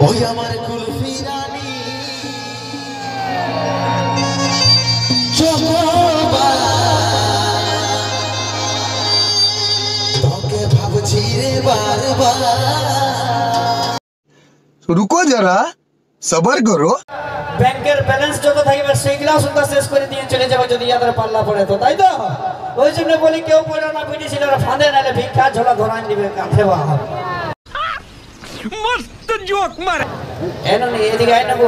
ওই আমার কুলফি রানী তোকে ভাবছি রে বারবার। रुको जरा सबर करो। ব্যাংকের ব্যালেন্স যত থাকবে সেইগুলাও সুদ্ধা শেষ করে দিয়ে চলে যাবে যদি ইয়াদের পাল্লা পড়ে তো, তাই তো? ওই জন্য বলি কেউ পড়ে না পিটি ছিল ফাঁদে নালে ভিক্ষা ঝোলা ধরান দিবে কাঁধে বা মস্ত জোক মারে এনো নি এদিকে আয় না গো।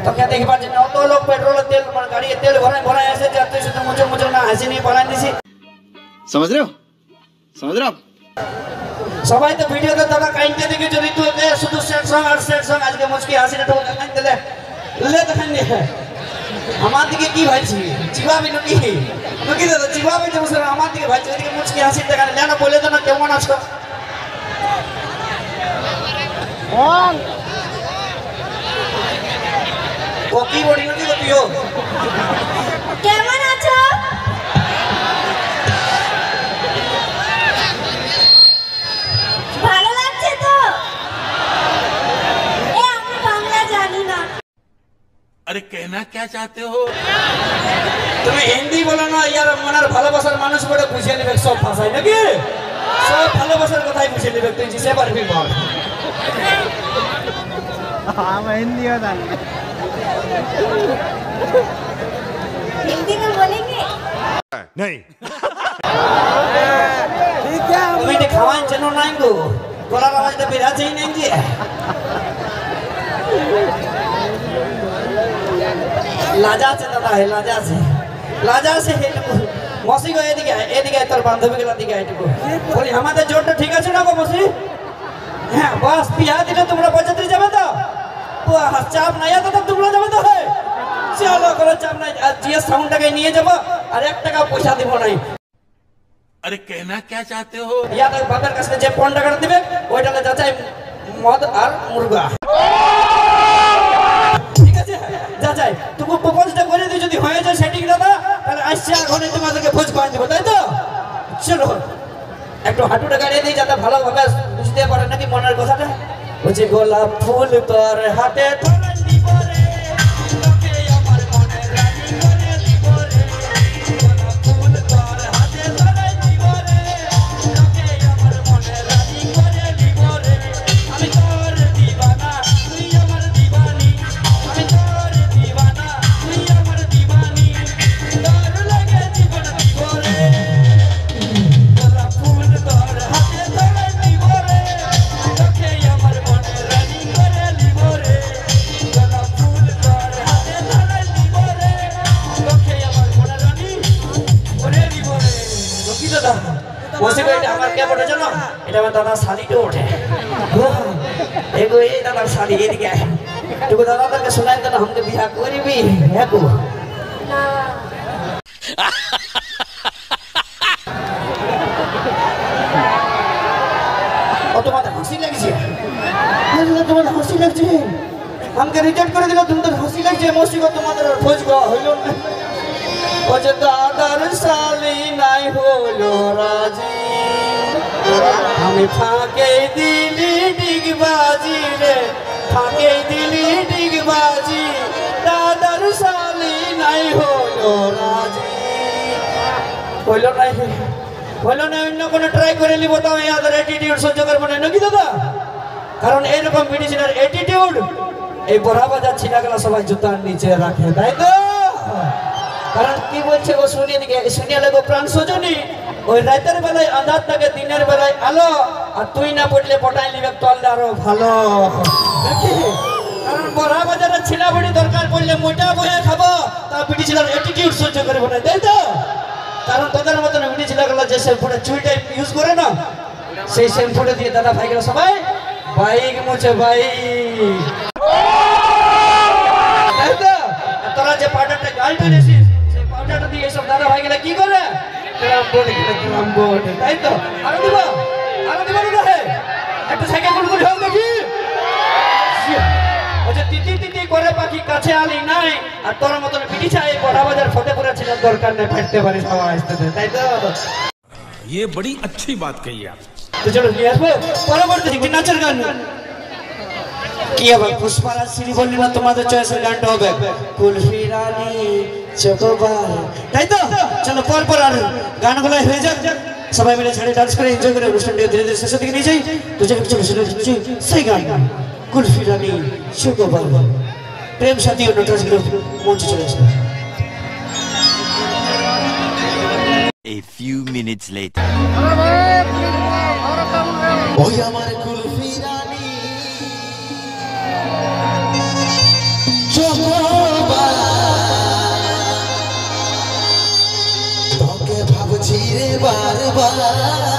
তোকে দেখবার জন্য অত লোক পেট্রোলের তেল মানে গাড়ির তেল ভরায় ভরায় আসে যে তুই শুধু মুচো মুচো না হাসি নিয়ে পালান দিছি। समझ रहे हो সবাই তো ভিডিওতে দাদা কাইনতে দেখে যদি তুই শুধু সেট সং আর সেট সং আজকে মুচকি হাসিটা তো দেখান দিলে লে দেখান নি আমার দিকে কি ভাইছি চিবাবি নাকি দাদা চিবাবি যে বসে আমার দিকে ভাইছি ওইদিকে মুচকি হাসি দেখান জানো বলে তো না কেমন আছো ও কি বলি নাকি তুইও কেমন আছো? ভালো লাগছে তো? এ আমি বাংলা জানি না। अरे कहना क्या चाहते हो? তুমি হিন্দি বলো না ইয়ার মনের ভালোবাসার মানুষ বলে বুঝিয়ে নেবে সব ভাষায় নাকি সব ভালোবাসার কথাই বুঝিয়ে নেবে তুই জিসে পারবি বল। मैं हिंदी बता हिंदी में बोलेंगे नहीं তুমি এটা খাওয়ান চেনো নাই গো গলার আওয়াজটা বেরাছেই নাই যে লাজা আছে দাদা হে লাজা আছে হে মসি গো এদিকে তোর বান্ধবী গুলা দিকে আইটুকু বলি আমাদের জোরটা ঠিক আছে না গো মসি হ্যাঁ বাস বিয়া দিলে তোমরা বজাতে যাবে তো ও চাপ নাই তো তোমরা যাবে তো হে চলো কোনো চাপ নাই আর জিএস সাউন্ডটাকে নিয়ে যাবো আর 1 টাকা পয়সা দিব নাই। अरे कहना क्या चाहते हो? ইয়া তো বাবার কাছে যে 5 টাকা দিবে ওইটালে যাচাই মদ আর মুরগা ঠিক আছে যাচাই তুমি প্রপোজটা করে দিই যদি হয়ে যায় সেটিং দাদা তাহলে আসছে এখন তোমাদেরকে ভোজ খাওয়াই দেবো তাই তো চলো একটু হাঁটুটা গাড়িয়ে দিই যাতে ভালোভাবে বুঝতে পারে নাকি মনের কথাটা বলছে গোলাপ ফুল তোর হাতে ধরে দিব রে তোকে আমার মনে রানী করে দিব রে গোলাপ ফুল তোর হাতে ধরে দিব রে তোকে আমার মনে রানী করে দিব রে আমি তোর দিবানা তুই আমার দিবানি আমি তোর দিবানা তুই আমার দিবানি তোর লাগে জীবন দিব রে গোলাপ ফুল তোর হাতে ধরে দিব রে তোকে আমার মনে রানী করে দিব রে গোলাপ ফুল তোর হাতে ধরে দিব রে তোকে আমার মনে রানী করে দিব রে কি দাদা বসে গো এটা আমার কে বটে জানো এটা আমার দাদা শাড়িটা ওঠে এগো এই দাদার শাড়ি এদিকে আয় তুই দাদাদেরকে শোনাই দেন আমাকে বিয়া করবি হ্যাঁ গো তোমাদের হাসি লাগছে তোমাদের হাসি লাগছে আমাকে রিজেক্ট করে দিল তোমাদের হাসি লাগছে মসিগো তোমাদের খোঁজ হইল না ও যে দাদার শালি নাই হলো রাজি আমি ফাঁকে দিলি ডিগবাজি রে ফাঁকে দিলি ডিগবাজি দাদার শালি নাই হলো রাজি হইল নাই হলো না অন্য কোনো ট্রাই করে নিব তাও ইয়াদের অ্যাটিটিউড সহ্য করবো না নাকি দাদা কারণ এইরকম মেডিসিনের অ্যাটিটিউড এই বড়া বাজার ছিলাগুলা সবাই জুতার নিচে রাখে তাই তো কারণ কি বলছে ও শুনিয়ে লাগো প্রাণ সজনী ওই রাতের বেলায় আঁধার থাকে দিনের বেলায় আলো আর তুই না পড়লে পটাই নিবে তললে আরো ভালো কারণ বড়া বাজারের ছিলাবড়ি দরকার পড়লে মোটা বয়ে খাবো তা মেডিসিনের অ্যাটিটিউড সহ্য করবো না তাই তো কারণ তোদের মতন উনি ছিলাগুলো যে শ্যাম্পুটা চুইটা ইউজ করে না সেই শ্যাম্পুটা দিয়ে দাদা ভাইগুলো সবাই বাইক মুছে বাইক তাই তো তোরা যে পাউডারটা গাল টেনেছিস সেই পাউডারটা দিয়ে এসব দাদা ভাইগুলো কি করে তাই তো আরো দিব দাদা হে একটু সাইকেল গুলগুল হোক দেখি তিতি তিতি করে পাখি কাছে আলি নাই আর তোর মতন পিটি চাই বড়া বাজার ফতেপুরে ছিল দরকার নেই ফাটতে পারিস হাওয়া আসতে তাই তো ये बड़ी अच्छी बात कही आप। তো চলো নিয়ে আসবো পরবর্তী নাচের গান কি হবে পুষ্পারাজ শ্রী বললি না তোমাদের চয়েসের গানটা হবে কুলফি রানী চকোবার তাই তো চলো পর আর গানগুলো হয়ে যাক সবাই মিলে ছেড়ে ডান্স করে এনজয় করে অনুষ্ঠানটি ধীরে ধীরে শেষের দিকে নিয়ে যাই তো যেখানে চলে শুনে দিচ্ছি সেই গান কুলফি রানী চকোবার প্রেম সাথী ও নটরাজ গ্রুপ মঞ্চে চলে আসবে A few minutes later. ওই আমার কুলফি রানী তোকে ভাবছি রে বারবার